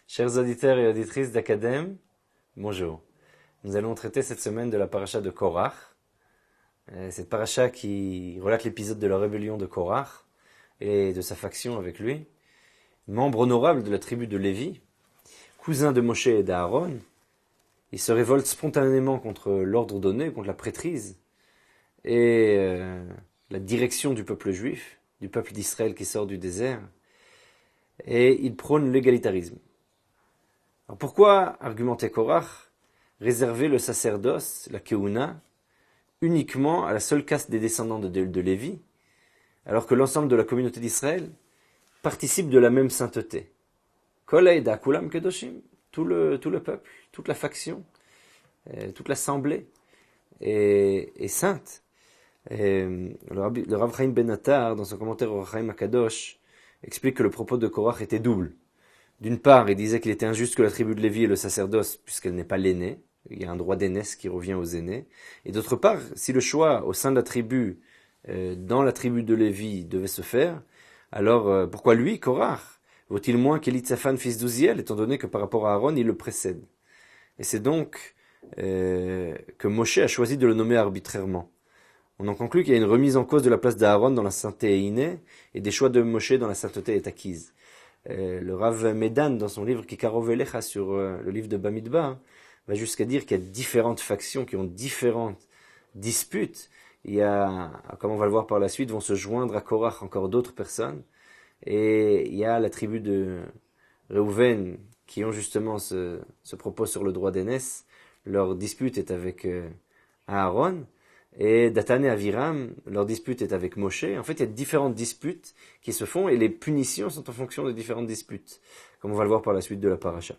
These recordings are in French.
Chers auditeurs et auditrices d'Academ, bonjour. Nous allons traiter cette semaine de la paracha de Korach. Cette paracha qui relate l'épisode de la rébellion de Korach et de sa faction avec lui. Membre honorable de la tribu de Lévi, cousin de Moshe et d'Aaron, il se révolte spontanément contre l'ordre donné, contre la prêtrise et la direction du peuple juif, du peuple d'Israël qui sort du désert, et il prône l'égalitarisme. Alors pourquoi, argumentait Korach, réserver le sacerdoce, la Keuna, uniquement à la seule caste des descendants de Lévi, alors que l'ensemble de la communauté d'Israël participe de la même sainteté? Kol Eida Kulam Kedoshim, tout le peuple, toute la faction, toute l'assemblée est sainte. Le Rav Chaim Ben Attar, dans son commentaire au Chaim HaKadosh, explique que le propos de Korach était double. D'une part, il disait qu'il était injuste que la tribu de Lévi ait le sacerdoce, puisqu'elle n'est pas l'aînée. Il y a un droit d'aînesse qui revient aux aînés. Et d'autre part, si le choix au sein de la tribu, dans la tribu de Lévi, devait se faire, alors pourquoi lui, Korach, vaut-il moins qu'Elitzaphan, fils d'Uziel, étant donné que par rapport à Aaron, il le précède? Et c'est donc que Moshe a choisi de le nommer arbitrairement. On en conclut qu'il y a une remise en cause de la place d'Aaron dans la sainteté est innée, et des choix de Moshe dans la sainteté est acquise. Le Rav Medan, dans son livre Kikarov Elecha sur le livre de Bamidbar, va jusqu'à dire qu'il y a différentes factions qui ont différentes disputes. Il y a, comme on va le voir par la suite, vont se joindre à Korach encore d'autres personnes. Et il y a la tribu de Reuven qui ont justement ce propos sur le droit d'aînesse. Leur dispute est avec Aaron. Et Datan et Aviram, leur dispute est avec Moshe. En fait, il y a différentes disputes qui se font et les punitions sont en fonction de différentes disputes, comme on va le voir par la suite de la paracha.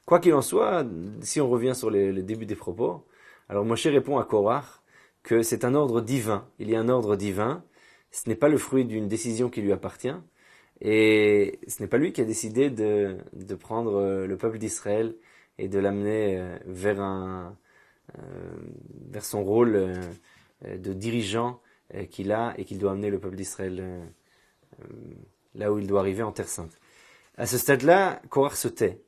Quoi qu'il en soit, si on revient sur les débuts des propos, alors Moshe répond à Korach que c'est un ordre divin. Il y a un ordre divin. Ce n'est pas le fruit d'une décision qui lui appartient. Et ce n'est pas lui qui a décidé de prendre le peuple d'Israël et de l'amener vers son rôle de dirigeant qu'il a et qu'il doit amener le peuple d'Israël là où il doit arriver en Terre Sainte. À ce stade-là, Korach se tait.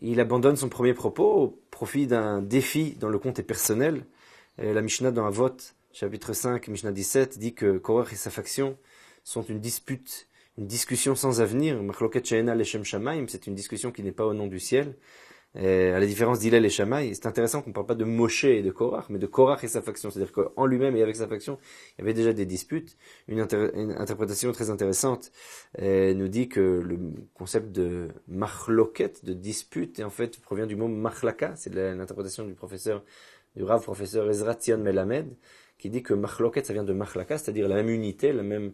Il abandonne son premier propos au profit d'un défi dont le compte est personnel. La Mishnah dans Avot, chapitre 5, Mishnah 17, dit que Korach et sa faction sont une dispute, une discussion sans avenir. Machloket she'ena leshem shamayim, c'est une discussion qui n'est pas au nom du ciel. À la différence d'Hillel et Shammai, c'est intéressant qu'on ne parle pas de Moshe et de Korach, mais de Korach et sa faction. C'est-à-dire qu'en lui-même et avec sa faction, il y avait déjà des disputes. Une interprétation très intéressante nous dit que le concept de machloket, de dispute, en fait, provient du mot machlaka. C'est l'interprétation du Rav professeur Ezra Tzion Melamed, qui dit que machloket, ça vient de machlaka, c'est-à-dire la même unité, le même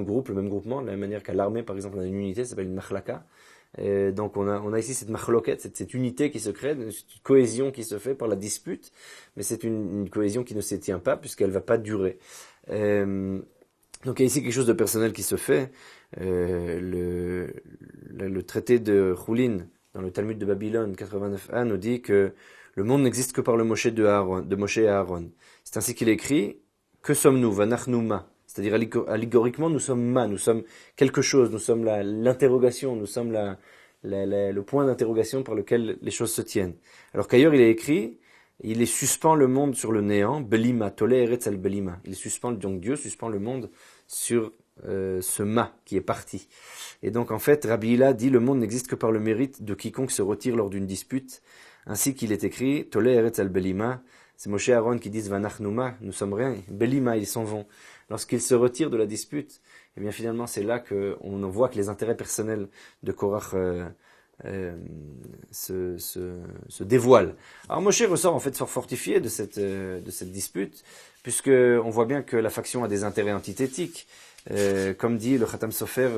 groupe, le même groupement, de la même manière qu'à l'armée, par exemple, on a une unité, ça s'appelle une machlaka. Donc on a ici cette machloket, cette unité qui se crée, cette cohésion qui se fait par la dispute, mais c'est une cohésion qui ne se tient pas puisqu'elle va pas durer. Donc il y a ici quelque chose de personnel qui se fait. Le traité de Choulin dans le Talmud de Babylone 89a nous dit que le monde n'existe que par le Moshe de Moshe et Aaron. C'est ainsi qu'il écrit: que sommes-nous, vanachnu ma? C'est-à-dire, allégoriquement, nous sommes nous sommes quelque chose, nous sommes l'interrogation, nous sommes le point d'interrogation par lequel les choses se tiennent. Alors qu'ailleurs, il est écrit, il est suspend le monde sur le néant, belima, tole eretz al belima. Il suspend, donc Dieu suspend le monde sur ce ma qui est parti. Et donc, en fait, Rabbi Hilla dit, le monde n'existe que par le mérite de quiconque se retire lors d'une dispute, ainsi qu'il est écrit, tole eretz al belima. C'est Moshe et Aaron qui disent vanachnuma, nous sommes rien, belima, ils s'en vont. Lorsqu'ils se retirent de la dispute, eh bien finalement c'est là qu'on voit que les intérêts personnels de Korach se dévoilent. Alors Moshe ressort en fait fort fortifié de cette dispute, puisque on voit bien que la faction a des intérêts antithétiques, comme dit le Khatam Sofer.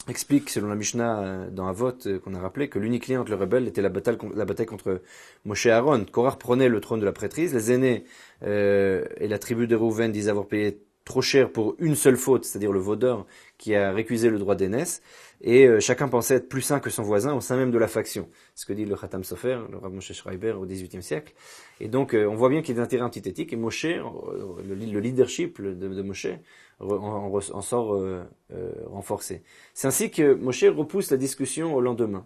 Explique, selon la Mishnah dans Avot, qu'on a rappelé, que l'unique lien entre les rebelles était la bataille contre Moshe et Aaron. Korach prenait le trône de la prêtrise, les aînés et la tribu de Reuven disaient avoir payé trop cher pour une seule faute, c'est-à-dire le vaudeur qui a récusé le droit d'aînesse, et chacun pensait être plus saint que son voisin au sein même de la faction. C'est ce que dit le Khatam Sofer, le Rav Moshe Schreiber au XVIIIe siècle. Et donc on voit bien qu'il y a des intérêts antithétiques, et Moshe, le leadership de Moshe, en sort renforcé. C'est ainsi que Moshe repousse la discussion au lendemain.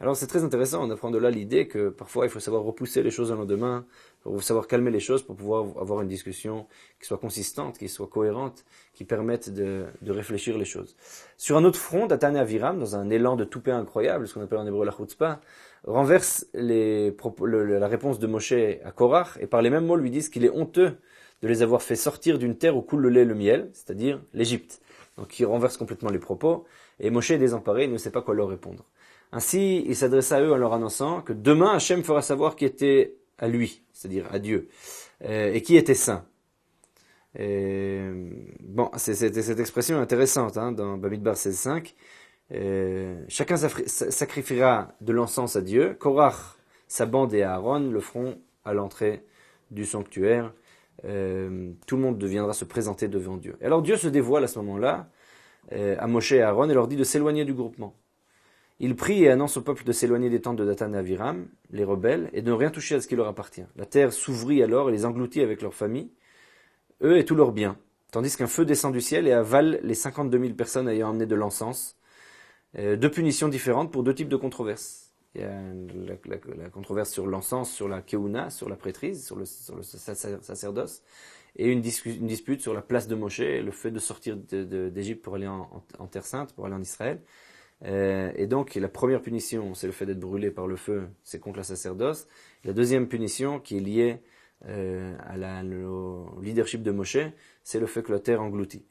Alors c'est très intéressant, on apprend de là l'idée que parfois il faut savoir repousser les choses au lendemain, il faut savoir calmer les choses pour pouvoir avoir une discussion qui soit consistante, qui soit cohérente, qui permette de réfléchir les choses. Sur un autre front, Datan et Aviram, dans un élan de toupet incroyable, ce qu'on appelle en hébreu la chutzpah, renverse la réponse de Moshe à Korach, et par les mêmes mots lui disent qu'il est honteux de les avoir fait sortir d'une terre où coule le lait et le miel, c'est-à-dire l'Égypte. Donc il renverse complètement les propos, et Moshe est désemparé, il ne sait pas quoi leur répondre. Ainsi, il s'adressa à eux en leur annonçant que demain Hachem fera savoir qui était à lui, c'est-à-dire à Dieu, et qui était saint. Bon, c'est cette expression intéressante dans Bamidbar 16.5. Chacun sacrifiera de l'encens à Dieu. Korach, sa bande et Aaron le feront à l'entrée du sanctuaire. Tout le monde viendra se présenter devant Dieu. Et alors Dieu se dévoile à ce moment-là à Moshe et Aaron et leur dit de s'éloigner du groupement. Il prie et annonce au peuple de s'éloigner des tentes de Datan et Aviram, les rebelles, et de ne rien toucher à ce qui leur appartient. La terre s'ouvrit alors et les engloutit avec leurs familles, eux et tous leurs biens, tandis qu'un feu descend du ciel et avale les 52 000 personnes ayant amené de l'encens. Deux punitions différentes pour deux types de controverses. Il y a la controverse sur l'encens, sur la keuna, sur la prêtrise, sur le sacerdoce, et une dispute sur la place de Moshe, et le fait de sortir d'Égypte pour aller en Terre Sainte, pour aller en Israël. Et donc la première punition, c'est le fait d'être brûlé par le feu, c'est contre la sacerdoce. La deuxième punition, qui est liée au leadership de Moshe, c'est le fait que la terre engloutit.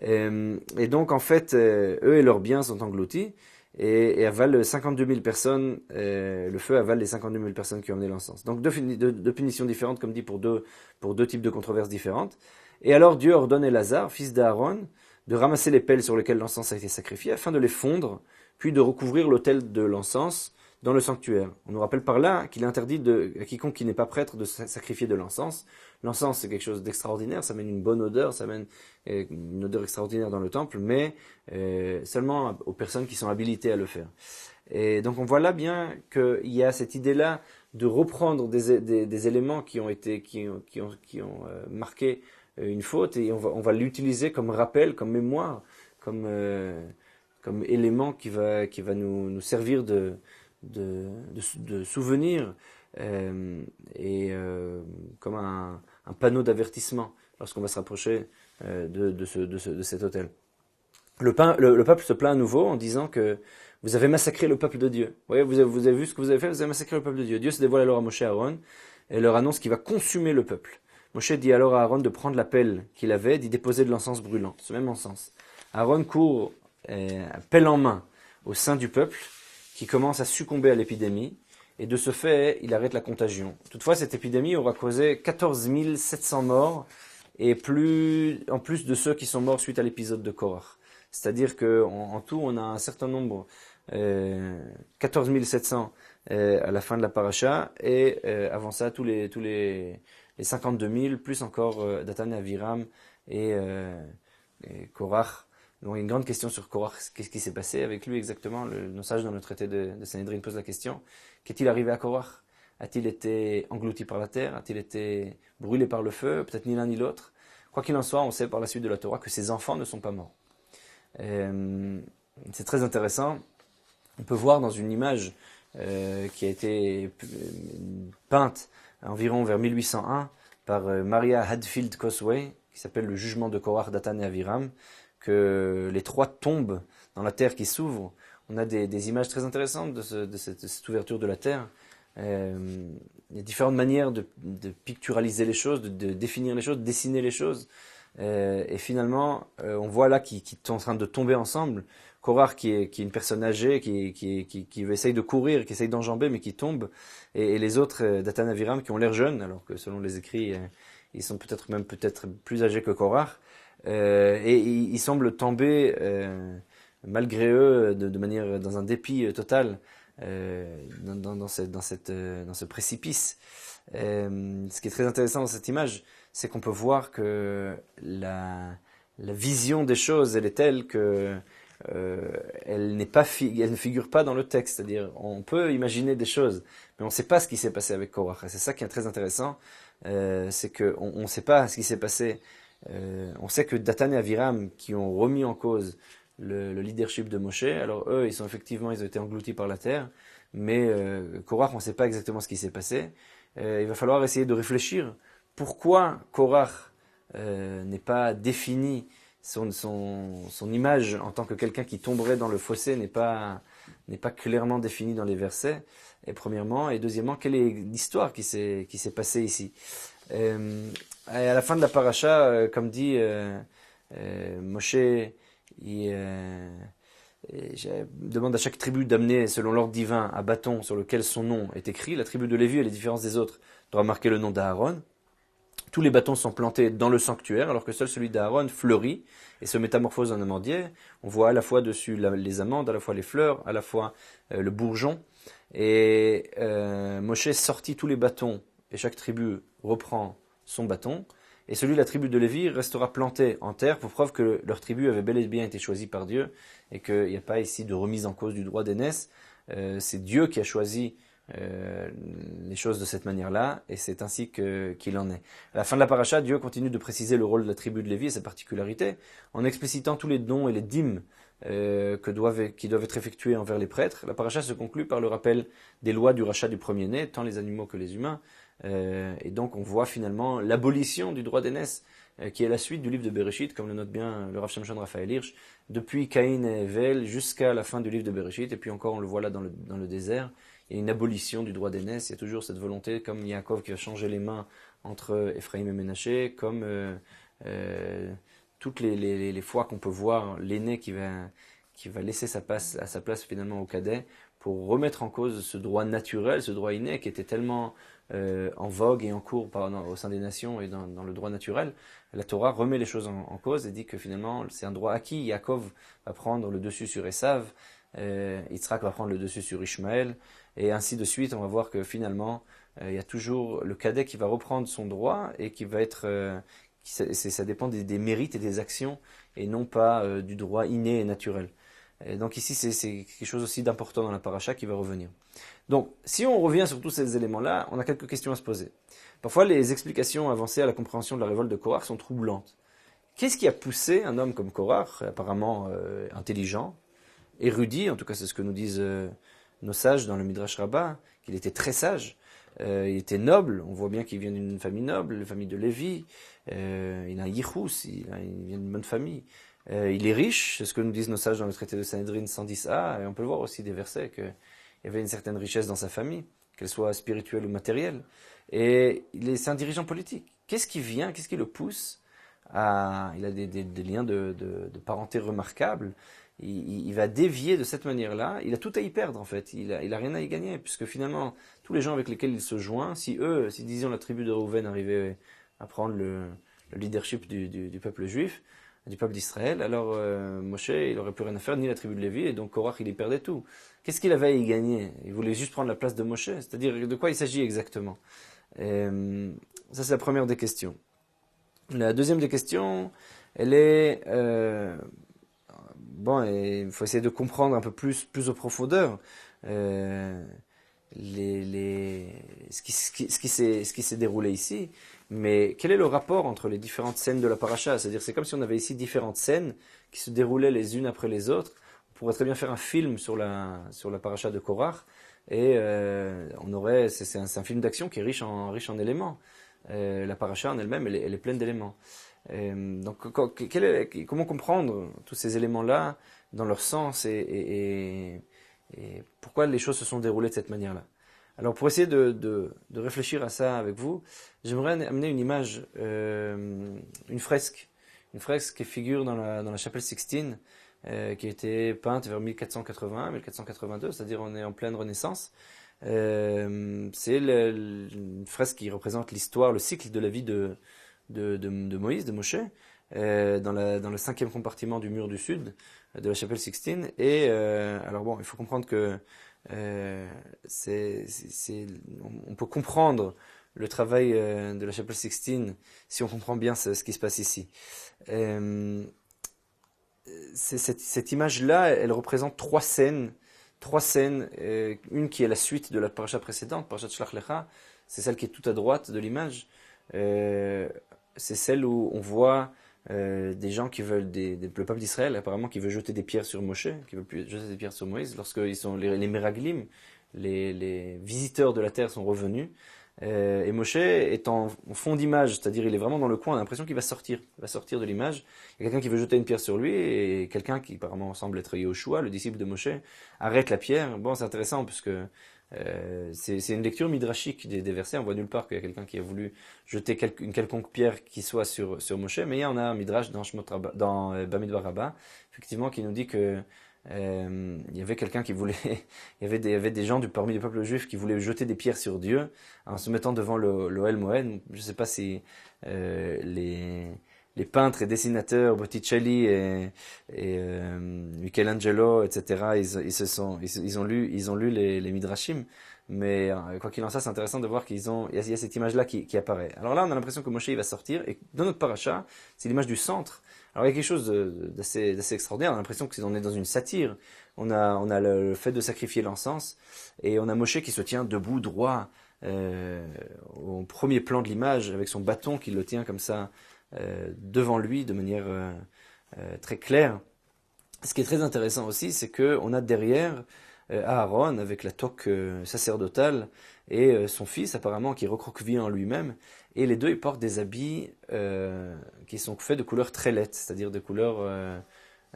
Et donc en fait, eux et leurs biens sont engloutis, et avale 52 000 personnes, le feu avale les 52 000 personnes qui ont amené l'encens. Donc deux punitions différentes, comme dit, pour deux types de controverses différentes. Et alors Dieu ordonne Elazar, fils d'Aaron, de ramasser les pelles sur lesquelles l'encens a été sacrifié, afin de les fondre, puis de recouvrir l'autel de l'encens dans le sanctuaire. On nous rappelle par là qu'il est interdit à quiconque qui n'est pas prêtre de sacrifier de l'encens. L'encens, c'est quelque chose d'extraordinaire, ça amène une bonne odeur, ça amène une odeur extraordinaire dans le temple, mais seulement aux personnes qui sont habilitées à le faire. Et donc on voit là bien qu'il y a cette idée-là de reprendre des éléments qui ont marqué une faute, et on va l'utiliser comme rappel, comme mémoire, comme élément qui va nous servir de souvenir, et comme un panneau d'avertissement lorsqu'on va se rapprocher de cet autel. Le peuple se plaint à nouveau en disant que vous avez massacré le peuple de Dieu. Vous voyez, vous avez vu ce que vous avez fait, vous avez massacré le peuple de Dieu. Dieu se dévoile alors à Moshe et Aaron et leur annonce qu'il va consumer le peuple. Moshe dit alors à Aaron de prendre la pelle qu'il avait, d'y déposer de l'encens brûlant, ce même encens. Aaron court pelle en main au sein du peuple qui commence à succomber à l'épidémie, et de ce fait, il arrête la contagion. Toutefois, cette épidémie aura causé 14 700 morts, et en plus de ceux qui sont morts suite à l'épisode de Korach. C'est-à-dire qu'en tout, on a un certain nombre, 14 700 à la fin de la paracha, et avant ça, tous les 52 000, plus encore Datan et Aviram et Korach. Donc il y a une grande question sur Korach, qu'est-ce qui s'est passé avec lui exactement. Nos sages dans le traité de Sanhedrin posent la question, qu'est-il arrivé à Korach? A-t-il été englouti par la terre? A-t-il été brûlé par le feu? Peut-être ni l'un ni l'autre. Quoi qu'il en soit, on sait par la suite de la Torah que ses enfants ne sont pas morts. C'est très intéressant. On peut voir dans une image qui a été peinte environ vers 1801 par Maria Hadfield Cosway, qui s'appelle Le jugement de Korach, Datan et Aviram, que les trois tombent dans la terre qui s'ouvre. On a des images très intéressantes de cette ouverture de la terre. Il y a différentes manières de picturaliser les choses, de définir les choses, de dessiner les choses. Et finalement, on voit là qu'ils sont en train de tomber ensemble. Korach qui est une personne âgée, qui essaye de courir, qui essaye d'enjamber, mais qui tombe. Et les autres, Datan et Aviram, qui ont l'air jeunes, alors que selon les écrits, ils sont peut-être plus âgés que Korach. Et ils semblent tomber, malgré eux, de manière, dans un dépit total, dans ce précipice. Ce qui est très intéressant dans cette image, c'est qu'on peut voir que la vision des choses, elle est telle que elle ne figure pas dans le texte. C'est-à-dire, on peut imaginer des choses, mais on ne sait pas ce qui s'est passé avec Korach. Et c'est ça qui est très intéressant, c'est qu'on ne sait pas ce qui s'est passé. On sait que Dathan et Aviram, qui ont remis en cause le leadership de Moshe, alors eux, ils ont été engloutis par la terre, mais Korach, on ne sait pas exactement ce qui s'est passé. Il va falloir essayer de réfléchir pourquoi Korach n'est pas défini, son image en tant que quelqu'un qui tomberait dans le fossé n'est pas clairement définie dans les versets, et premièrement, et deuxièmement, quelle est l'histoire qui s'est passée ici. Et à la fin de la paracha, comme dit Moshe, il demande à chaque tribu d'amener, selon l'ordre divin, un bâton sur lequel son nom est écrit. La tribu de Lévi, à la différence des autres, doit marquer le nom d'Aaron. Tous les bâtons sont plantés dans le sanctuaire, alors que seul celui d'Aaron fleurit et se métamorphose en amandier. On voit à la fois dessus les amandes, à la fois les fleurs, à la fois le bourgeon. Et Moshe sortit tous les bâtons, et chaque tribu reprend son bâton. Et celui de la tribu de Lévi restera planté en terre pour preuve que leur tribu avait bel et bien été choisie par Dieu et qu'il n'y a pas ici de remise en cause du droit d'aînesse. C'est Dieu qui a choisi les choses de cette manière-là et c'est ainsi qu'il en est. À la fin de la paracha, Dieu continue de préciser le rôle de la tribu de Lévi et sa particularité en explicitant tous les dons et les dîmes qui doivent être effectués envers les prêtres. La paracha se conclut par le rappel des lois du rachat du premier-né, tant les animaux que les humains. Et donc on voit finalement l'abolition du droit d'aînesse qui est la suite du livre de Bereshit, comme le note bien le Rav Shamshon Raphaël Hirsch, depuis Caïn et Hevel jusqu'à la fin du livre de Bereshit, et puis encore on le voit là dans le désert, il y a une abolition du droit d'aînesse, il y a toujours cette volonté, comme Yaakov qui va changer les mains entre Ephraim et Ménaché, comme toutes les fois qu'on peut voir l'aîné qui va laisser sa place finalement au cadet, pour remettre en cause ce droit naturel, ce droit inné qui était tellement en vogue et en cours au sein des nations et dans le droit naturel. La Torah remet les choses en cause et dit que finalement c'est un droit acquis. Yaakov va prendre le dessus sur Esav, Yitzhak va prendre le dessus sur Ishmaël, et ainsi de suite. On va voir que finalement il y a toujours le cadet qui va reprendre son droit et qui va être... ça dépend des mérites et des actions et non pas du droit inné et naturel. Et donc ici, c'est quelque chose aussi d'important dans la paracha qui va revenir. Donc, si on revient sur tous ces éléments-là, on a quelques questions à se poser. Parfois, les explications avancées à la compréhension de la révolte de Korach sont troublantes. Qu'est-ce qui a poussé un homme comme Korach, apparemment intelligent, érudit, en tout cas c'est ce que nous disent nos sages dans le Midrash Rabbah, qu'il était très sage, il était noble, on voit bien qu'il vient d'une famille noble, la famille de Lévi, il a un yichus, il vient d'une bonne famille. Il est riche, c'est ce que nous disent nos sages dans le traité de Sanhedrin 110a, et on peut voir aussi des versets qu'il y avait une certaine richesse dans sa famille, qu'elle soit spirituelle ou matérielle. Et c'est un dirigeant politique. Qu'est-ce qui le pousse à... Il a des liens de parenté remarquables. Il va dévier de cette manière-là. Il a tout à y perdre, en fait. Il a rien à y gagner, puisque finalement, tous les gens avec lesquels il se joint, si disons la tribu de Reuven arrivait à prendre le leadership du peuple juif, du peuple d'Israël, alors Moshe, il n'aurait plus rien à faire, ni la tribu de Lévi, et donc Korach, il y perdait tout. Qu'est-ce qu'il avait à y gagner? Il voulait juste prendre la place de Moshe, c'est-à-dire de quoi il s'agit exactement? Ça, c'est la première des questions. La deuxième des questions, elle est... il faut essayer de comprendre un peu plus en profondeur ce qui s'est déroulé ici. Mais quel est le rapport entre les différentes scènes de la paracha? C'est-à-dire, c'est comme si on avait ici différentes scènes qui se déroulaient les unes après les autres. On pourrait très bien faire un film sur la paracha de Korach, et c'est un film d'action qui est riche en éléments. La paracha en elle-même, elle est pleine d'éléments. Donc, comment comprendre tous ces éléments-là dans leur sens et pourquoi les choses se sont déroulées de cette manière-là? Alors, pour essayer de réfléchir à ça avec vous, j'aimerais amener une image, une fresque qui figure dans la chapelle Sixtine, qui a été peinte vers 1481-1482, c'est-à-dire on est en pleine Renaissance. C'est une fresque qui représente l'histoire, le cycle de la vie de Moïse, de Moshe, dans le 5e compartiment du mur du sud de la chapelle Sixtine. Et alors bon, il faut comprendre que on peut comprendre le travail de la chapelle Sixtine, si on comprend bien ce qui se passe ici. Euh, cette image-là, elle représente trois scènes, une qui est la suite de la paracha précédente, parashat Shlach Lecha, c'est celle qui est tout à droite de l'image. Euh, c'est celle où on voit des gens qui veulent, le peuple d'Israël apparemment, qui veut jeter des pierres sur Moshe, qui veut jeter des pierres sur Moïse, lorsque sont les Meraglim, les visiteurs de la terre sont revenus. Et Moshe est en fond d'image, c'est-à-dire il est vraiment dans le coin, on a l'impression qu'il va sortir de l'image. Il y a quelqu'un qui veut jeter une pierre sur lui, et quelqu'un qui apparemment semble être Yehoshua, le disciple de Moshe, arrête la pierre. Bon, c'est intéressant, parce que c'est une lecture midrashique des versets, on voit nulle part qu'il y a quelqu'un qui a voulu jeter une quelconque pierre qui soit sur Moshe, mais il y en a un midrash dans Bamidbar Rabba, effectivement, qui nous dit que il y avait quelqu'un qui voulait, il y avait des gens parmi le peuple juif qui voulaient jeter des pierres sur Dieu en se mettant devant l'Ohel Moed. Je ne sais pas si les peintres et dessinateurs Botticelli et Michelangelo, etc. Ils ont lu les midrashim. Mais quoi qu'il en soit, c'est intéressant de voir il y a cette image-là qui apparaît. Alors là, on a l'impression que Moshe il va sortir, et dans notre paracha, c'est l'image du centre. Alors il y a quelque chose d'assez extraordinaire, on a l'impression qu'on est dans une satire. On a le fait de sacrifier l'encens, et on a Moshe qui se tient debout, droit, au premier plan de l'image, avec son bâton qui le tient comme ça devant lui, de manière très claire. Ce qui est très intéressant aussi, c'est qu'on a derrière Aaron avec la toque sacerdotale et son fils apparemment qui est recroquevillé en lui-même, et les deux ils portent des habits qui sont faits de couleurs trailettes, c'est-à-dire de couleurs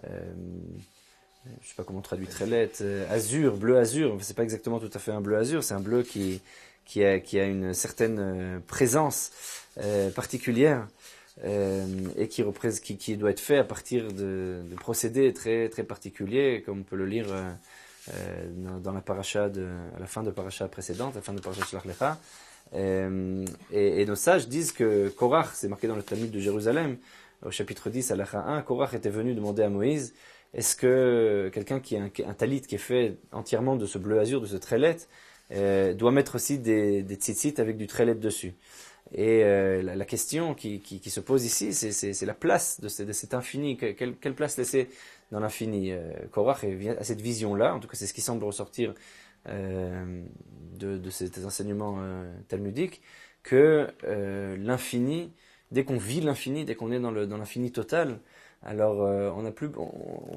je sais pas comment on traduit trailette, azur, bleu azur. C'est pas exactement tout à fait un bleu azur, c'est un bleu qui a une certaine présence particulière, et qui doit être fait à partir de procédés très très particuliers, comme on peut le lire dans la paracha à la fin de paracha précédente, à la fin de paracha Shlach Lecha. Et nos sages disent que Korach, c'est marqué dans le Talmud de Jérusalem, au chapitre 10, à l'Acha 1, Korach était venu demander à Moïse, est-ce que quelqu'un qui a un talit qui est fait entièrement de ce bleu azur, de ce trélette, doit mettre aussi des tzitzit avec du trélette dessus? Et la question qui se pose ici, c'est la place de cet infini. Quelle place laisser dans l'infini? Korach a cette vision-là, en tout cas c'est ce qui semble ressortir de ces enseignements talmudiques, que l'infini, dès qu'on vit l'infini, dès qu'on est dans l'infini total, alors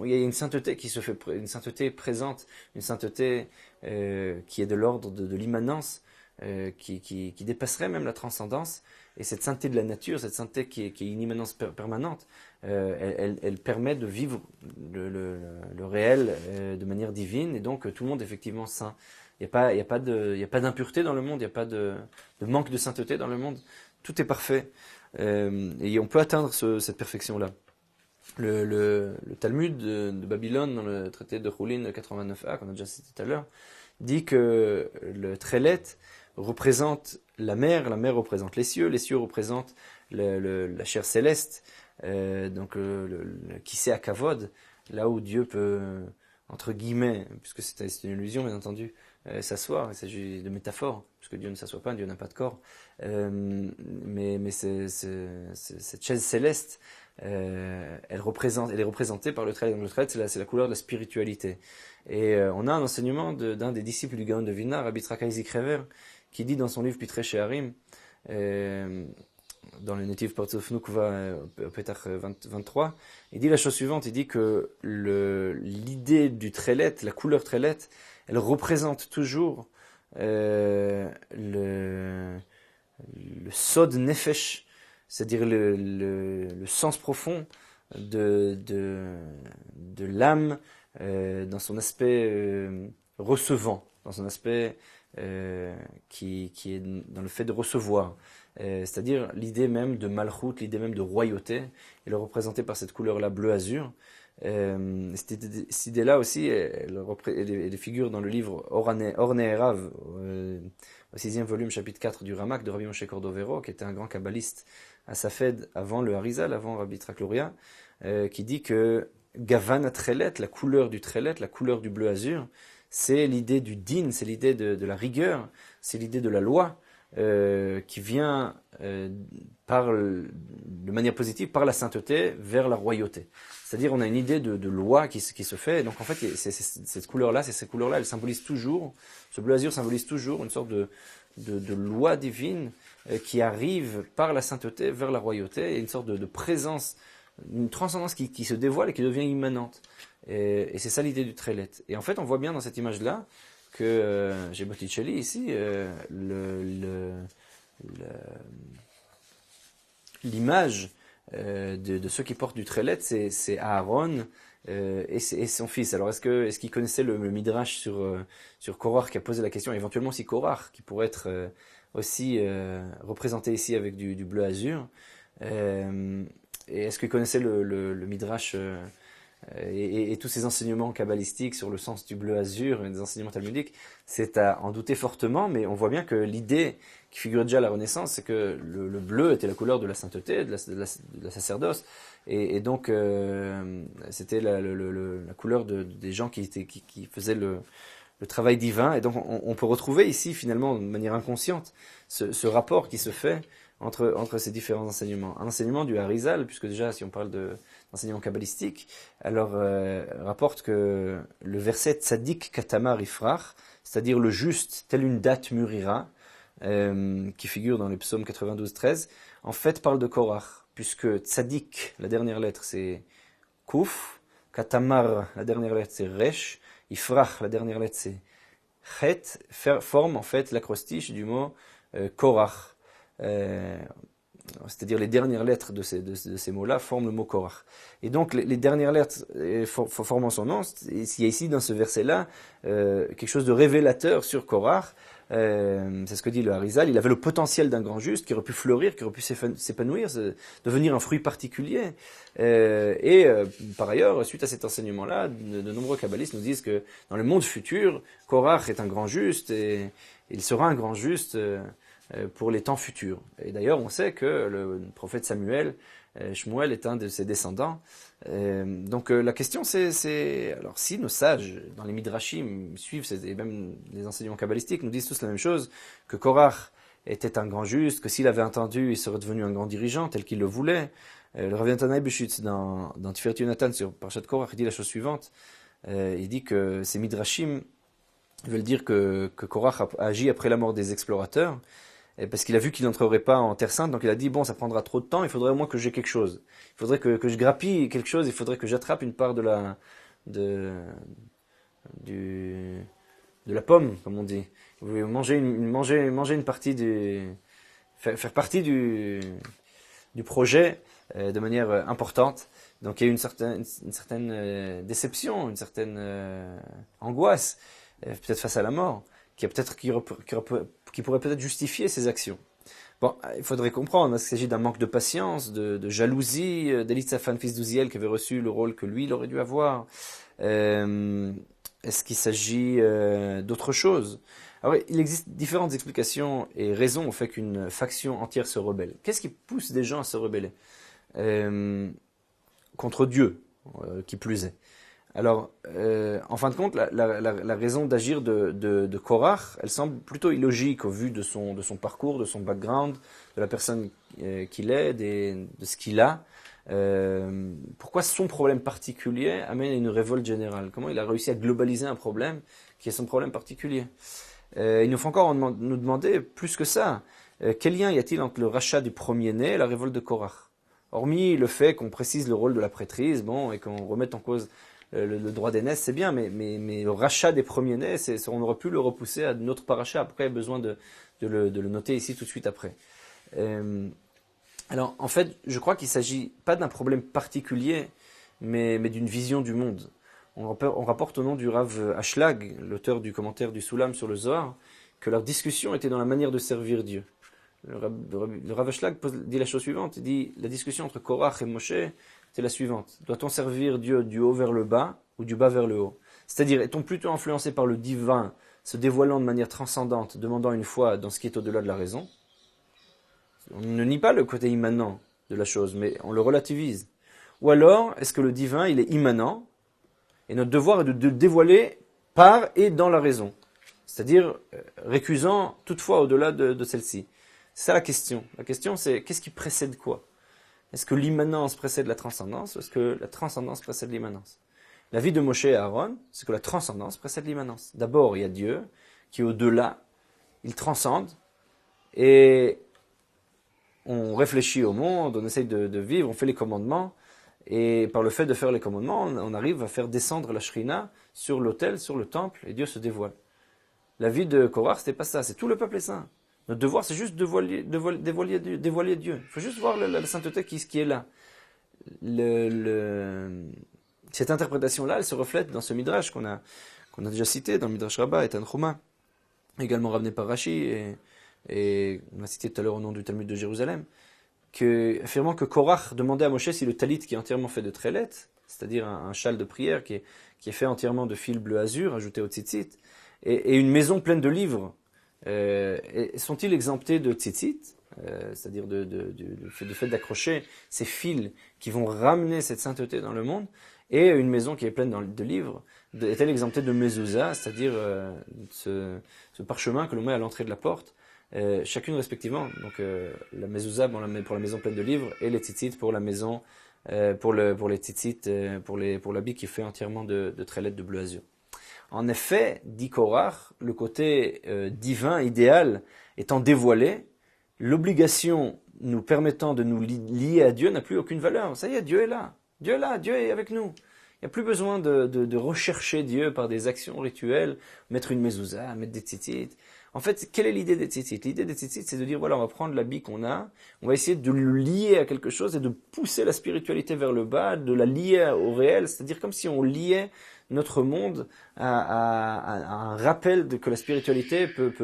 il y a une sainteté qui se fait, une sainteté présente, une sainteté qui est de l'ordre de l'immanence, qui dépasserait même la transcendance. Et cette sainteté de la nature, cette sainteté qui est une immanence permanente, elle permet de vivre le réel de manière divine, et donc tout le monde est effectivement saint. Il n'y a pas d'impureté dans le monde, il n'y a pas de manque de sainteté dans le monde. Tout est parfait. Et on peut atteindre cette perfection-là. Le Talmud de Babylone, dans le traité de Choulin 89a, qu'on a déjà cité tout à l'heure, dit que le Trélet représente la mer représente les cieux représentent la chair céleste, donc qui c'est à Kavod, là où Dieu peut, entre guillemets, puisque c'est une illusion bien entendu, s'asseoir. Il s'agit de métaphore, puisque Dieu ne s'assoit pas, Dieu n'a pas de corps. Mais cette chaise céleste, elle est représentée par le trait. Donc le trait, c'est la couleur de la spiritualité. Et on a un enseignement d'un des disciples du Gaon de Vilna, Rabbi Tzrak Isaac Rever, qui dit dans son livre Pitrei She'arim, dans le Netiv Partzuf Nukva, Petach 23, il dit la chose suivante, il dit que l'idée du trélet, la couleur trélet, elle représente toujours le sod nefesh, c'est-à-dire le sens profond de l'âme dans son aspect recevant, dans son aspect qui est dans le fait de recevoir. C'est-à-dire l'idée même de malchut, l'idée même de royauté, elle est représentée par cette couleur-là bleu-azur. Cette idée-là aussi, elle figure dans le livre Orne Erav, au 6e volume, chapitre 4 du Ramak de Rabbi Moshe Cordovero, qui était un grand kabbaliste à Safed avant le Harizal, avant Rabbi Yitzhak Luria, qui dit que Gavan Atrelet, la couleur du Trelet, la couleur du bleu-azur, c'est l'idée du din, c'est l'idée de la rigueur, c'est l'idée de la loi. qui vient de manière positive par la sainteté vers la royauté. C'est-à-dire on a une idée de loi qui se fait. Donc en fait, ces couleurs-là, elles symbolisent toujours, ce bleu azur symbolise toujours une sorte de loi divine qui arrive par la sainteté vers la royauté, et une sorte de présence, une transcendance qui se dévoile et qui devient immanente. Et c'est ça l'idée du Trélet. Et en fait, on voit bien dans cette image-là que j'ai Botticelli ici, l'image de ceux qui portent du Trélet, c'est Aaron et son fils. Alors est-ce qu'il connaissait le Midrash sur Korach qui a posé la question, éventuellement aussi Korach, qui pourrait être aussi représenté ici avec du bleu azur, et est-ce qu'il connaissait le Midrash et tous ces enseignements kabbalistiques sur le sens du bleu azur, et des enseignements talmudiques? C'est à en douter fortement, mais on voit bien que l'idée qui figurait déjà à la Renaissance, c'est que le bleu était la couleur de la sainteté, de la sacerdoce, et donc c'était la couleur des gens qui faisaient le travail divin. Et donc on peut retrouver ici finalement de manière inconsciente ce rapport qui se fait entre ces différents enseignements. Un enseignement du Harizal, puisque déjà si on parle d'enseignement kabbalistique, alors rapporte que le verset Tzadik Katamar Ifrach, c'est-à-dire le juste tel une date mûrira, qui figure dans le psaume 92-13, en fait parle de Korach, puisque Tzadik, la dernière lettre c'est Kuf, Katamar, la dernière lettre c'est Resh, Ifrach, la dernière lettre c'est Chet, forme en fait l'acrostiche du mot Korach. C'est-à-dire les dernières lettres de ces mots-là forment le mot Korach. Et donc les dernières lettres formant son nom, il y a ici dans ce verset-là quelque chose de révélateur sur Korach. C'est ce que dit le Harizal. Il avait le potentiel d'un grand juste qui aurait pu fleurir, qui aurait pu s'épanouir, devenir un fruit particulier. Par ailleurs, suite à cet enseignement-là, de nombreux kabbalistes nous disent que dans le monde futur, Korach est un grand juste et il sera un grand juste pour les temps futurs. Et d'ailleurs, on sait que le prophète Samuel, Shmuel est un de ses descendants. Donc la question c'est, alors si nos sages, dans les Midrashim, suivent, et même les enseignements kabbalistiques, nous disent tous la même chose, que Korach était un grand juste, que s'il avait entendu, il serait devenu un grand dirigeant, tel qu'il le voulait. Le Rav Natanaï Beschutz, dans Tiferet Yonatan, sur Parashat Korach, il dit la chose suivante. Il dit que ces Midrashim veulent dire que Korach a agi après la mort des explorateurs, parce qu'il a vu qu'il n'entrerait pas en Terre Sainte, donc il a dit, bon, ça prendra trop de temps, il faudrait au moins que j'ai quelque chose. Il faudrait que je grappille quelque chose, il faudrait que j'attrape une part de la pomme, comme on dit. Vous voulez manger une partie faire partie du projet de manière importante. Donc il y a eu une certaine déception, une certaine angoisse, peut-être face à la mort, qui pourrait peut-être justifier ses actions. Bon, il faudrait comprendre, qu'il s'agit d'un manque de patience, de jalousie d'Elitzaphan, fils d'Uziel, qui avait reçu le rôle que lui, il aurait dû avoir. Est-ce qu'il s'agit d'autre chose? Alors, il existe différentes explications et raisons au fait qu'une faction entière se rebelle. Qu'est-ce qui pousse des gens à se rebeller contre Dieu, qui plus est? Alors, en fin de compte, la raison d'agir de Korach, elle semble plutôt illogique au vu de son parcours, de son background, de la personne qu'il est, de ce qu'il a. Pourquoi son problème particulier amène à une révolte générale? Comment il a réussi à globaliser un problème qui est son problème particulier? Il nous faut encore nous demander plus que ça. Quel lien y a-t-il entre le rachat du premier-né et la révolte de Korach? Hormis le fait qu'on précise le rôle de la prêtrise, bon, et qu'on remette en cause le droit d'aînesse, c'est bien, mais le rachat des premiers-nés, on aurait pu le repousser à notre paracha. Après, il y a besoin de le noter ici tout de suite après. Alors, en fait, je crois qu'il ne s'agit pas d'un problème particulier, mais d'une vision du monde. On rapporte au nom du Rav Ashlag, l'auteur du commentaire du Soulam sur le Zohar, que leur discussion était dans la manière de servir Dieu. Le Rav Ashlag dit la chose suivante, il dit, la discussion entre Korach et Moshe, c'est la suivante. Doit-on servir Dieu du haut vers le bas ou du bas vers le haut? C'est-à-dire, est-on plutôt influencé par le divin, se dévoilant de manière transcendante, demandant une foi dans ce qui est au-delà de la raison? On ne nie pas le côté immanent de la chose, mais on le relativise. Ou alors, est-ce que le divin, il est immanent, et notre devoir est de le dévoiler par et dans la raison? c'est-à-dire récusant toutefois au-delà de celle-ci. C'est ça la question. La question c'est qu'est-ce qui précède quoi? Est-ce que l'immanence précède la transcendance ou est-ce que la transcendance précède l'immanence? La vie de Moshe et Aaron, c'est que la transcendance précède l'immanence. D'abord, il y a Dieu qui est au-delà, il transcende et on réfléchit au monde, on essaye de vivre, on fait les commandements et par le fait de faire les commandements, on arrive à faire descendre la Shrina sur l'autel, sur le temple et Dieu se dévoile. La vie de Korach, c'était pas ça, c'est tout le peuple est saint. Notre devoir, c'est juste dévoiler Dieu. Il faut juste voir la sainteté qui est là. Cette interprétation-là, elle se reflète dans ce midrash qu'on a déjà cité, dans le midrash Rabbah et Tanchuma, également ramené par Rashi, et on l'a cité tout à l'heure au nom du Talmud de Jérusalem, affirmant que Korach demandait à Moshe si le talit qui est entièrement fait de trélet, c'est-à-dire un châle de prière qui est fait entièrement de fil bleu azur, ajouté au tzitzit, et une maison pleine de livres, sont-ils exemptés de tzitzit, c'est-à-dire du fait d'accrocher ces fils qui vont ramener cette sainteté dans le monde, et une maison qui est pleine de livres, est-elle exemptée de mezouza, c'est-à-dire ce parchemin que l'on met à l'entrée de la porte, chacune respectivement. Donc la mezouza pour la maison pleine de livres, et les tzitzit pour la maison, pour les tzitzit, pour l'habit qui est fait entièrement de trélettes de bleu azur. En effet, dit Korach, le côté divin, idéal, étant dévoilé, l'obligation nous permettant de nous lier à Dieu n'a plus aucune valeur. Ça y est, Dieu est là. Dieu est là, Dieu est avec nous. Il n'y a plus besoin de rechercher Dieu par des actions rituelles, mettre une mezouza, mettre des tzitzit. En fait, quelle est l'idée des tzitzit? L'idée des tzitzit, c'est de dire, voilà, on va prendre l'habit qu'on a, on va essayer de le lier à quelque chose et de pousser la spiritualité vers le bas, de la lier au réel, c'est-à-dire comme si on liait notre monde à un rappel que la spiritualité peut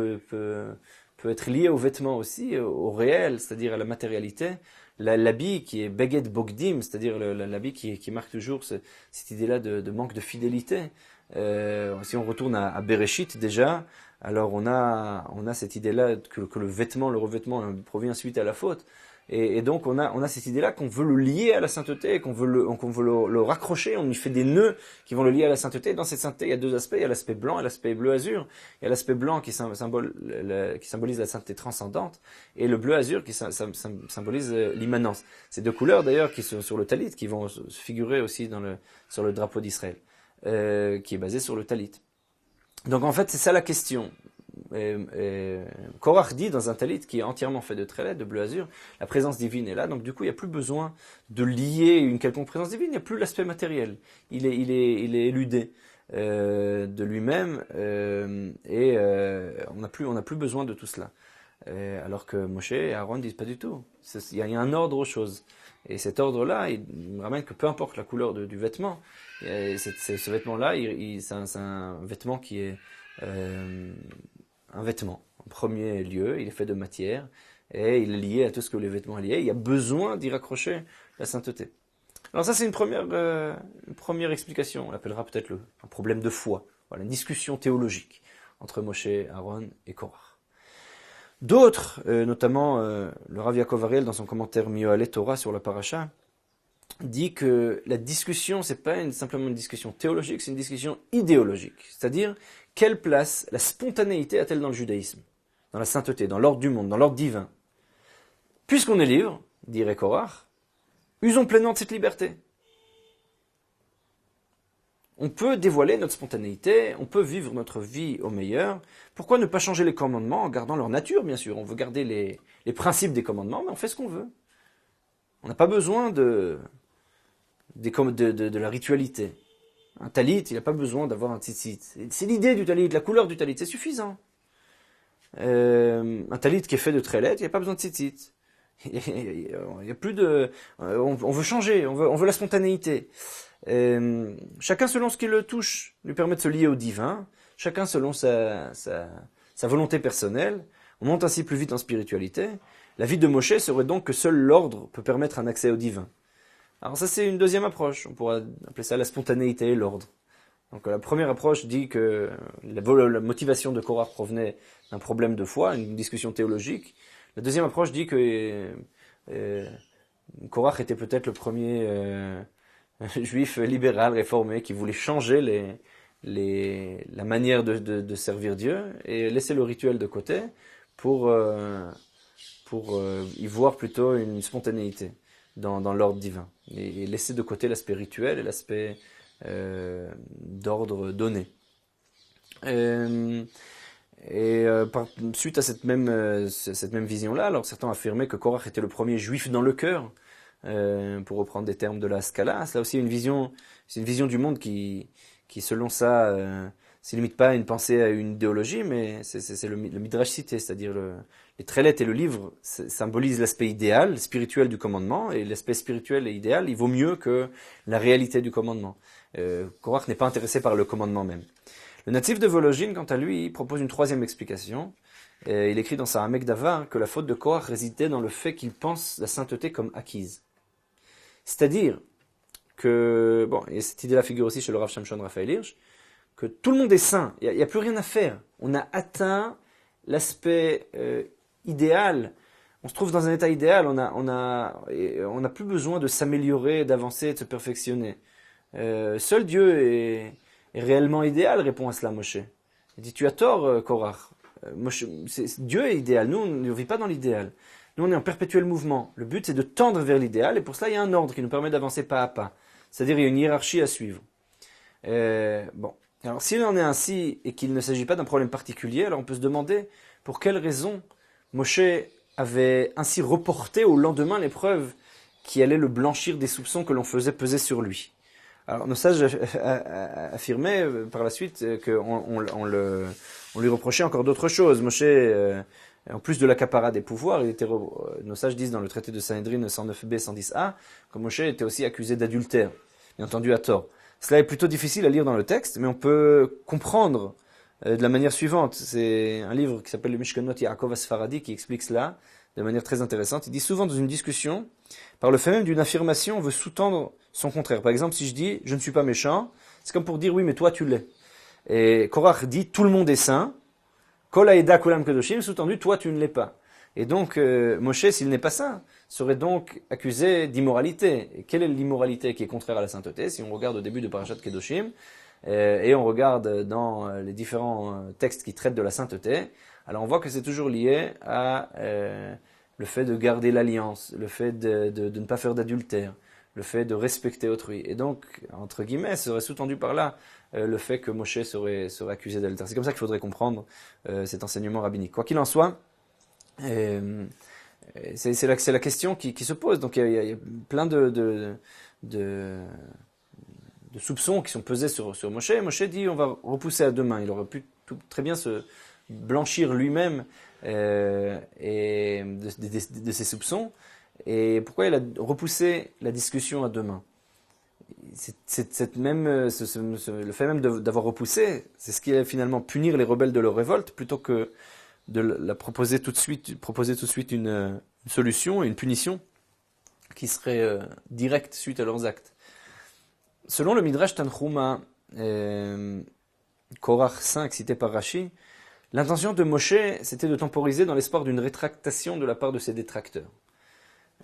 être liée aux vêtements aussi, au réel, c'est-à-dire à la matérialité. L'habit qui est beged bogdim, c'est-à-dire l'habit qui marque toujours cette idée-là de manque de fidélité. Si on retourne à Bereshit déjà, alors on a cette idée-là que le vêtement, le revêtement provient suite à la faute. Et donc on a cette idée-là qu'on veut le lier à la sainteté, qu'on veut le raccrocher, on y fait des nœuds qui vont le lier à la sainteté. Dans cette sainteté, il y a deux aspects, il y a l'aspect blanc et l'aspect bleu azur. Il y a l'aspect blanc qui symbolise la sainteté transcendante, et le bleu azur qui symbolise l'immanence. Ces deux couleurs d'ailleurs qui sont sur le talit, qui vont se figurer aussi sur le drapeau d'Israël, qui est basé sur le talit. Donc en fait c'est ça la question. Korach dit dans un talit qui est entièrement fait de trélet, de bleu azur, la présence divine est là, donc du coup il n'y a plus besoin de lier une quelconque présence divine, il n'y a plus l'aspect matériel, il est éludé de lui-même, et on n'a plus besoin de tout cela. Alors que Moshe et Aaron disent pas du tout, il y a un ordre aux choses, et cet ordre-là, il ramène que peu importe la couleur du vêtement, ce vêtement-là, c'est un vêtement qui est un vêtement. En premier lieu, il est fait de matière et il est lié à tout ce que les vêtements sont liés. Il y a besoin d'y raccrocher la sainteté. Alors ça, c'est une première explication. On l'appellera peut-être un problème de foi. Voilà, une discussion théologique entre Moshe, Aaron et Korach. D'autres, notamment le Rav Yaakov Ariel dans son commentaire Miohalet Torah sur la paracha, dit que la discussion, c'est pas simplement une discussion théologique, c'est une discussion idéologique. C'est-à-dire, quelle place la spontanéité a-t-elle dans le judaïsme, dans la sainteté, dans l'ordre du monde, dans l'ordre divin? Puisqu'on est libre, dirait Korach, usons pleinement de cette liberté. On peut dévoiler notre spontanéité, on peut vivre notre vie au meilleur. Pourquoi ne pas changer les commandements en gardant leur nature, bien sûr? On veut garder les principes des commandements, mais on fait ce qu'on veut. On n'a pas besoin de la ritualité. Un talit, il n'a pas besoin d'avoir un tzitzit. C'est l'idée du talit, la couleur du talit, c'est suffisant. Un talit qui est fait de trélet, il n'y a pas besoin de tzitzit. Il y a plus de... On veut changer, on veut la spontanéité. Chacun selon ce qui le touche, lui permet de se lier au divin. Chacun selon sa volonté personnelle. On monte ainsi plus vite en spiritualité. La vie de Moshe serait donc que seul l'ordre peut permettre un accès au divin. Alors ça c'est une deuxième approche, on pourra appeler ça la spontanéité et l'ordre. Donc la première approche dit que la motivation de Korach provenait d'un problème de foi, une discussion théologique. La deuxième approche dit que Korach était peut-être le premier juif libéral réformé qui voulait changer la manière de servir Dieu et laisser le rituel de côté pour y voir plutôt une spontanéité dans l'ordre divin. Et laisser de côté l'aspect rituel et l'aspect d'ordre donné. Suite à cette même vision-là, alors certains affirmaient que Korach était le premier juif dans le cœur, pour reprendre des termes de la Scala. C'est là aussi c'est une vision du monde qui selon ça, se limite pas à une pensée, à une idéologie, mais c'est le Midrash cité, c'est-à-dire les trélettes et le livre symbolisent l'aspect idéal, spirituel du commandement, et l'aspect spirituel et idéal, il vaut mieux que la réalité du commandement. Korach n'est pas intéressé par le commandement même. Le natif de Vologine, quant à lui, propose une troisième explication. Il écrit dans sa Hamek Davar que la faute de Korach résidait dans le fait qu'il pense la sainteté comme acquise. C'est-à-dire que, et cette idée-là figure aussi chez le Rav Shamshon Raphaël Hirsch, que tout le monde est saint, il n'y a plus rien à faire. On a atteint l'aspect idéal, on se trouve dans un état idéal, on n'a plus besoin de s'améliorer, d'avancer, de se perfectionner. Seul Dieu est réellement idéal, répond à cela Moshe. Il dit, tu as tort, Korach. Dieu est idéal, nous on ne vit pas dans l'idéal. Nous on est en perpétuel mouvement. Le but c'est de tendre vers l'idéal, et pour cela il y a un ordre qui nous permet d'avancer pas à pas. C'est-à-dire il y a une hiérarchie à suivre. Alors s'il en est ainsi, et qu'il ne s'agit pas d'un problème particulier, alors on peut se demander pour quelle raison Moshe avait ainsi reporté au lendemain l'épreuve qui allait le blanchir des soupçons que l'on faisait peser sur lui. Alors nos sages affirmaient par la suite qu'on lui reprochait encore d'autres choses. Moshe, en plus de l'accaparat des pouvoirs, nos sages disent dans le traité de Sanhedrin 109b 110a que Moshe était aussi accusé d'adultère, bien entendu à tort. Cela est plutôt difficile à lire dans le texte, mais on peut comprendre de la manière suivante. C'est un livre qui s'appelle le Mishkanot Yaakov Asfaradi qui explique cela de manière très intéressante. Il dit souvent dans une discussion, par le fait même d'une affirmation, on veut sous-tendre son contraire. Par exemple, si je dis « je ne suis pas méchant », c'est comme pour dire « oui, mais toi tu l'es ». Et Korach dit « tout le monde est saint », « Kol haeda kulam kedoshim », sous-tendu « toi tu ne l'es pas ». Et donc, Moshe, s'il n'est pas saint, serait donc accusé d'immoralité. Et quelle est l'immoralité qui est contraire à la sainteté? Si on regarde au début de Parashat Kedoshim, et on regarde dans les différents textes qui traitent de la sainteté, alors on voit que c'est toujours lié à le fait de garder l'alliance, le fait de ne pas faire d'adultère, le fait de respecter autrui. Et donc, entre guillemets, serait sous-tendu par là le fait que Moshe serait accusé d'adultère. C'est comme ça qu'il faudrait comprendre cet enseignement rabbinique. Quoi qu'il en soit, c'est la question qui se pose. Donc il y a plein de soupçons qui sont pesés sur Moshe. Moshe dit on va repousser à demain. Il aurait pu très bien se blanchir lui-même et de ses soupçons. Et pourquoi il a repoussé la discussion à demain? Le fait même d'avoir repoussé, c'est ce qui allait finalement punir les rebelles de leur révolte, plutôt que de la proposer tout de suite une solution et une punition qui serait directe suite à leurs actes. Selon le Midrash Tanchuma, Korach 5, cité par Rashi, l'intention de Moshe, c'était de temporiser dans l'espoir d'une rétractation de la part de ses détracteurs.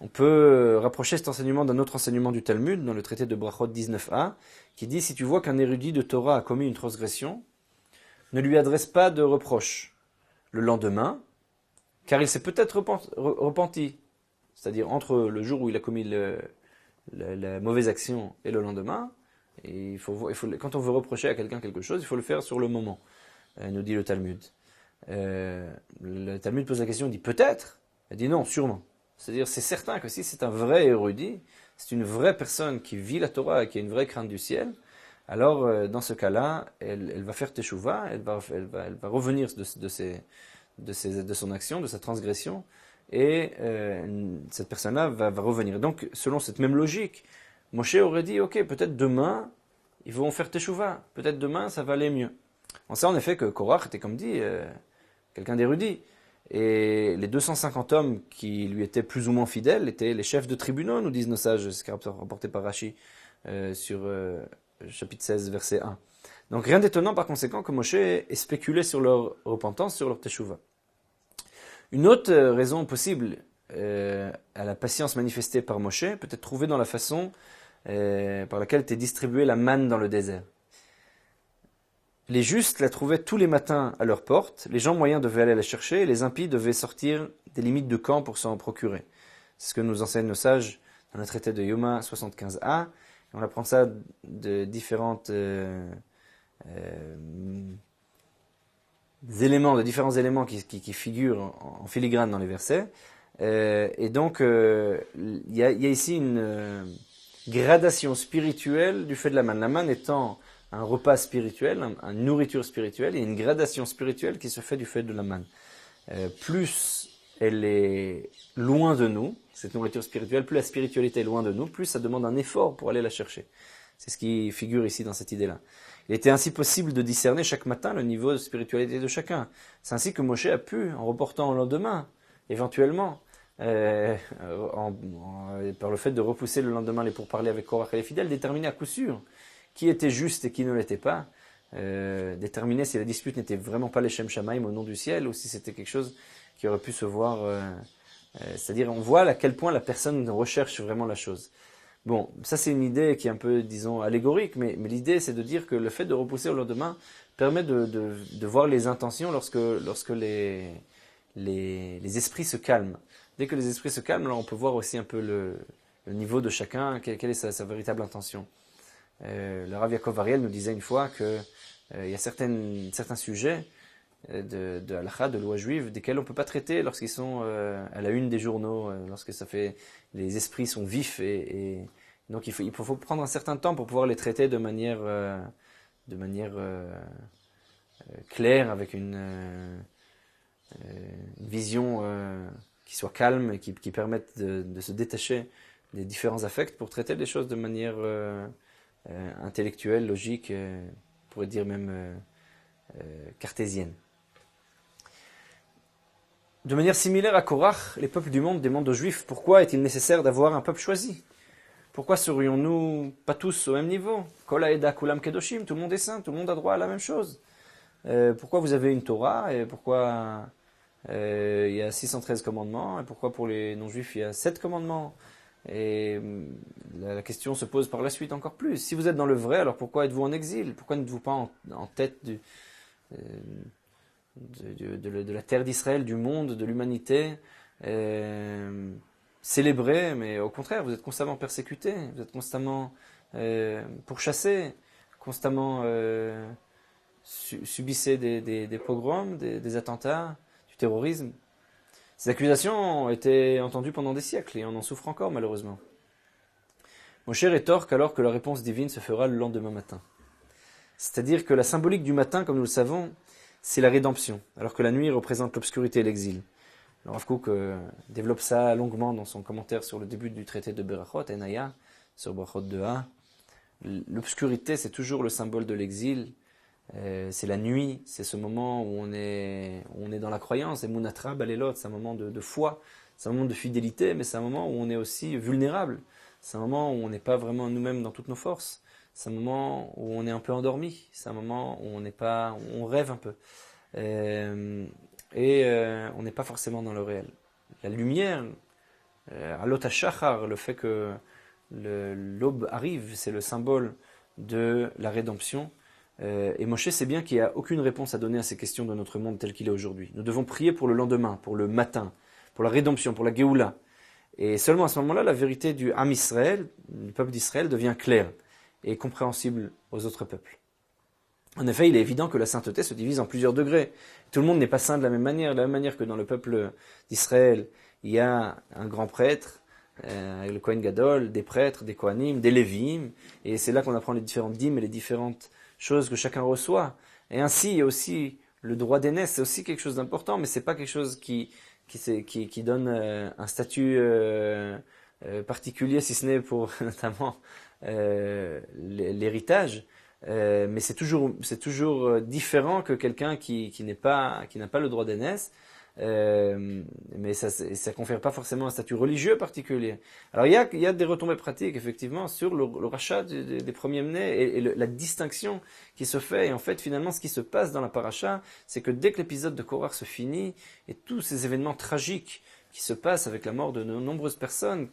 On peut rapprocher cet enseignement d'un autre enseignement du Talmud, dans le traité de Brachot 19a, qui dit « Si tu vois qu'un érudit de Torah a commis une transgression, ne lui adresse pas de reproche le lendemain, car il s'est peut-être repenti. » C'est-à-dire entre le jour où il a commis la mauvaise action et le lendemain, et quand on veut reprocher à quelqu'un quelque chose, il faut le faire sur le moment, nous dit le Talmud. Le Talmud pose la question, il dit « Peut-être ?» Il dit « Non, sûrement. » C'est-à-dire, c'est certain que si c'est un vrai érudit, c'est une vraie personne qui vit la Torah et qui a une vraie crainte du ciel, alors dans ce cas-là, elle va faire teshuva, elle va revenir de son action, de sa transgression, et cette personne-là va revenir. Donc, selon cette même logique, Moshe aurait dit, ok, peut-être demain, ils vont faire teshuva, peut-être demain, ça va aller mieux. On sait en effet que Korach était, comme dit, quelqu'un d'érudit. Et les 250 hommes qui lui étaient plus ou moins fidèles étaient les chefs de tribunaux, nous disent nos sages, ce qui est rapporté par Rashi sur chapitre 16, verset 1. Donc rien d'étonnant par conséquent que Moshe ait spéculé sur leur repentance, sur leur teshuva. Une autre raison possible à la patience manifestée par Moshe peut être trouvée dans la façon par laquelle était distribuée la manne dans le désert. Les justes la trouvaient tous les matins à leur porte, les gens moyens devaient aller la chercher, et les impies devaient sortir des limites de camp pour s'en procurer. C'est ce que nous enseignent nos sages dans le traité de Yoma 75a. On apprend ça de différentes éléments, de différents éléments qui figurent en filigrane dans les versets. Et donc, il y a ici une gradation spirituelle du fait de la manne. La manne étant un repas spirituel, une nourriture spirituelle, il y a une gradation spirituelle qui se fait du fait de la manne. Plus elle est loin de nous, cette nourriture spirituelle, plus la spiritualité est loin de nous, plus ça demande un effort pour aller la chercher. C'est ce qui figure ici dans cette idée-là. Il était ainsi possible de discerner chaque matin le niveau de spiritualité de chacun. C'est ainsi que Moshe a pu, en reportant au lendemain, éventuellement, par le fait de repousser le lendemain les pourparlers avec Korach et les fidèles, déterminer à coup sûr qui était juste et qui ne l'était pas, déterminer si la dispute n'était vraiment pas les Shem Shamaim au nom du ciel, ou si c'était quelque chose qui aurait pu se voir, c'est-à-dire on voit à quel point la personne recherche vraiment la chose. Bon, ça c'est une idée qui est un peu, disons, allégorique, mais l'idée c'est de dire que le fait de repousser au lendemain permet de voir les intentions lorsque les esprits se calment. Dès que les esprits se calment, alors on peut voir aussi un peu le niveau de chacun, quelle est sa véritable intention. Le Rav Yaakov Ariel nous disait une fois que il y a certains sujets de halakha, de loi juive, desquels on ne peut pas traiter lorsqu'ils sont à la une des journaux, lorsque les esprits sont vifs et donc il faut prendre un certain temps pour pouvoir les traiter de manière claire, avec une vision qui soit calme et qui permette de se détacher des différents affects pour traiter les choses de manière intellectuelle, logique, on pourrait dire même cartésienne. De manière similaire à Korach, les peuples du monde demandent aux Juifs pourquoi est-il nécessaire d'avoir un peuple choisi? Pourquoi serions-nous pas tous au même niveau? Kol ha'eda kulam kedoshim, tout le monde est saint, tout le monde a droit à la même chose. Pourquoi vous avez une Torah et pourquoi il y a 613 commandements et pourquoi pour les non-juifs il y a 7 commandements? Et la question se pose par la suite encore plus. Si vous êtes dans le vrai, alors pourquoi êtes-vous en exil? Pourquoi n'êtes-vous pas en tête de la terre d'Israël, du monde, de l'humanité, célébré, mais au contraire, vous êtes constamment persécuté, vous êtes constamment pourchassé, constamment subissez des pogroms, des attentats, du terrorisme. Ces accusations ont été entendues pendant des siècles et on en souffre encore malheureusement. Moshe rétorque alors que la réponse divine se fera le lendemain matin. C'est-à-dire que la symbolique du matin, comme nous le savons, c'est la rédemption, alors que la nuit représente l'obscurité et l'exil. Alors Rav Kook développe ça longuement dans son commentaire sur le début du traité de Berachot, Enaya, sur Berachot 2a. L'obscurité, c'est toujours le symbole de l'exil. C'est la nuit, c'est ce moment où on est dans la croyance, et Munatra Balelot, c'est un moment de foi, c'est un moment de fidélité, mais c'est un moment où on est aussi vulnérable, c'est un moment où on n'est pas vraiment nous-mêmes dans toutes nos forces, c'est un moment où on est un peu endormi, c'est un moment où on rêve un peu, on n'est pas forcément dans le réel. La lumière, Alot HaShachar, le fait que l'aube arrive, c'est le symbole de la rédemption. Et Moshe sait bien qu'il n'y a aucune réponse à donner à ces questions de notre monde tel qu'il est aujourd'hui. Nous devons prier pour le lendemain, pour le matin, pour la rédemption, pour la Géoula. Et seulement à ce moment-là, la vérité du Am Israël, du peuple d'Israël, devient claire et compréhensible aux autres peuples. En effet, il est évident que la sainteté se divise en plusieurs degrés. Tout le monde n'est pas saint de la même manière que dans le peuple d'Israël, il y a un grand prêtre, le Kohen Gadol, des prêtres, des Kohanim, des Lévim, et c'est là qu'on apprend les différentes dîmes et les différentes choses que chacun reçoit. Et ainsi, il y a aussi le droit d'aînesse, c'est aussi quelque chose d'important, mais c'est pas quelque chose qui donne un statut particulier, si ce n'est pour notamment l'héritage. Mais c'est toujours différent que quelqu'un qui n'a pas le droit d'aînesse. Mais ça confère pas forcément un statut religieux particulier. Alors il y a des retombées pratiques effectivement sur le rachat des premiers-nés et la distinction qui se fait. Et en fait finalement ce qui se passe dans la paracha, c'est que dès que l'épisode de Korach se finit et tous ces événements tragiques qui se passent avec la mort de nombreuses personnes,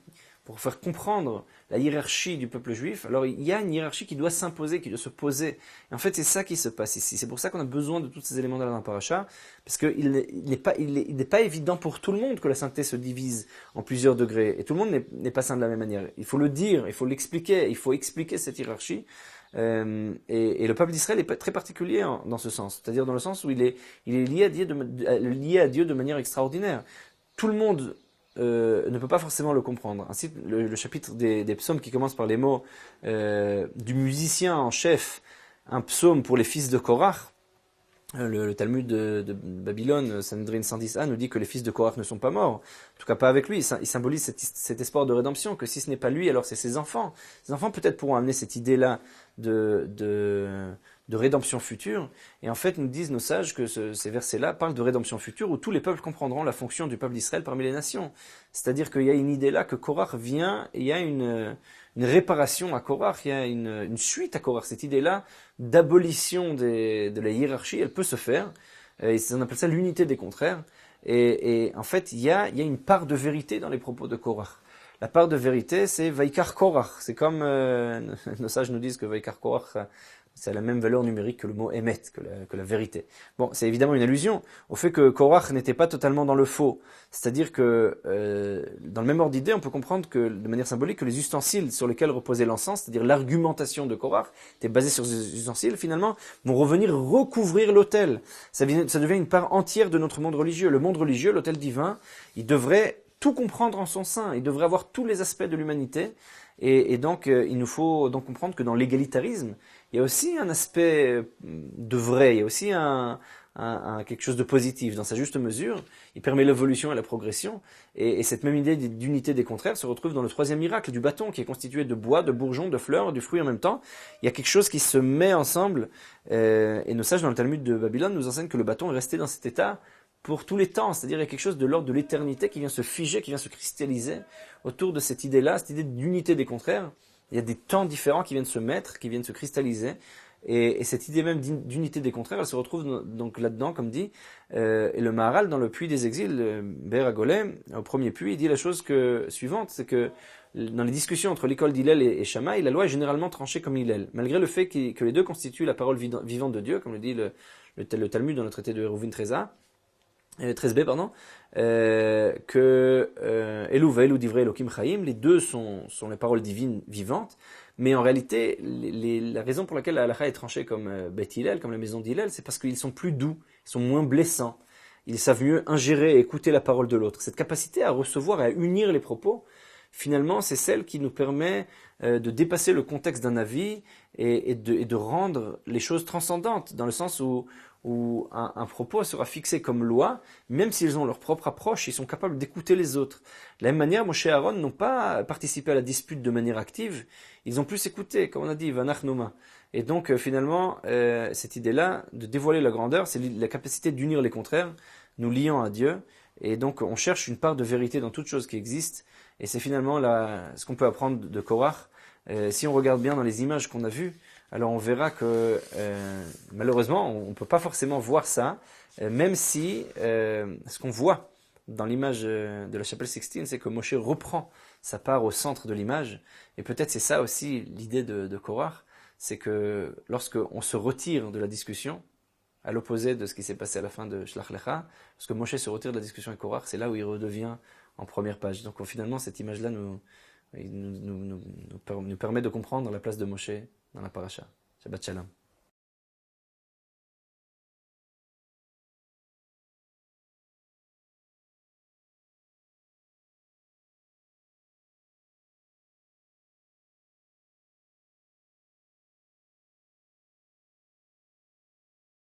pour faire comprendre la hiérarchie du peuple juif, alors il y a une hiérarchie qui doit s'imposer, qui doit se poser. Et en fait, c'est ça qui se passe ici. C'est pour ça qu'on a besoin de tous ces éléments dans la paracha, parce qu'il n'est pas évident pour tout le monde que la sainteté se divise en plusieurs degrés. Et tout le monde n'est pas saint de la même manière. Il faut le dire, il faut l'expliquer, il faut expliquer cette hiérarchie. Et le peuple d'Israël est très particulier dans ce sens, c'est-à-dire dans le sens où il est lié à Dieu de manière extraordinaire. Tout le monde ne peut pas forcément le comprendre. Ainsi, le chapitre des psaumes qui commence par les mots du musicien en chef, un psaume pour les fils de Korach. Le Talmud de Babylone, Sanhedrin 110a, nous dit que les fils de Korach ne sont pas morts. En tout cas, pas avec lui. Il symbolise cet espoir de rédemption, que si ce n'est pas lui, alors c'est ses enfants. Ses enfants peut-être pourront amener cette idée-là de rédemption future. Et en fait, nous disent nos sages que ces versets-là parlent de rédemption future, où tous les peuples comprendront la fonction du peuple d'Israël parmi les nations. C'est-à-dire qu'il y a une idée là que Korach vient, et il y a une réparation à Korach, il y a une suite à Korach. Cette idée-là d'abolition de la hiérarchie, elle peut se faire. Et on appelle ça l'unité des contraires. Et en fait, il y a une part de vérité dans les propos de Korach. La part de vérité, c'est Vaikar Korach. C'est comme nos sages nous disent que Vaikar Korach, c'est la même valeur numérique que le mot Emet, que la vérité. Bon, c'est évidemment une allusion au fait que Korach n'était pas totalement dans le faux. C'est-à-dire que, dans le même ordre d'idée, on peut comprendre que, de manière symbolique, que les ustensiles sur lesquels reposait l'encens, c'est-à-dire l'argumentation de Korach, était basée sur ces ustensiles, finalement, vont revenir recouvrir l'autel. Ça devient une part entière de notre monde religieux. Le monde religieux, l'autel divin, il devrait tout comprendre en son sein. Il devrait avoir tous les aspects de l'humanité. Et donc, il nous faut donc comprendre que dans l'égalitarisme, il y a aussi un aspect de vrai, il y a aussi quelque chose de positif dans sa juste mesure. Il permet l'évolution et la progression. Et cette même idée d'unité des contraires se retrouve dans le troisième miracle du bâton, qui est constitué de bois, de bourgeons, de fleurs, du fruit en même temps. Il y a quelque chose qui se met ensemble. Et nos sages dans le Talmud de Babylone nous enseignent que le bâton est resté dans cet état pour tous les temps, c'est-à-dire il y a quelque chose de l'ordre de l'éternité qui vient se figer, qui vient se cristalliser autour de cette idée-là, cette idée d'unité des contraires. Il y a des temps différents qui viennent se mettre, qui viennent se cristalliser, et cette idée même d'unité des contraires, elle se retrouve donc là-dedans, comme dit, et le Maharal dans le puits des exils, Be'er HaGolem, au premier puits, il dit la chose suivante, c'est que dans les discussions entre l'école d'Hillel et Shammai, la loi est généralement tranchée comme Hillel, malgré le fait que les deux constituent la parole vivante de Dieu, comme le dit le Talmud dans le traité de Eruvin 13b, pardon, que Elou va Elou divrei Elokim Chaim, les deux sont les paroles divines vivantes, mais en réalité, la raison pour laquelle la halakha est tranchée comme Beth Hillel, comme la maison d'Hillel, c'est parce qu'ils sont plus doux, ils sont moins blessants, ils savent mieux ingérer et écouter la parole de l'autre. Cette capacité à recevoir et à unir les propos, finalement, c'est celle qui nous permet de dépasser le contexte d'un avis et de rendre les choses transcendantes, dans le sens où un propos sera fixé comme loi, même s'ils ont leur propre approche, ils sont capables d'écouter les autres. De la même manière, Moshe et Aaron n'ont pas participé à la dispute de manière active, ils ont plus écouté, comme on a dit, Vanach Noma. Et donc, finalement, cette idée-là, de dévoiler la grandeur, c'est la capacité d'unir les contraires, nous liant à Dieu, et donc on cherche une part de vérité dans toute chose qui existe, et c'est finalement ce qu'on peut apprendre de Korach. Si on regarde bien dans les images qu'on a vues, alors on verra que malheureusement on ne peut pas forcément voir ça, même si ce qu'on voit dans l'image de la chapelle Sixtine, c'est que Moshe reprend sa part au centre de l'image, et peut-être c'est ça aussi l'idée de Korach, c'est que lorsqu'on se retire de la discussion, à l'opposé de ce qui s'est passé à la fin de Shlach Lecha, lorsque Moshe se retire de la discussion avec Korach, c'est là où il redevient en première page. Donc finalement cette image-là nous permet de comprendre la place de Moshe dans la paracha. Shabbat Shalom.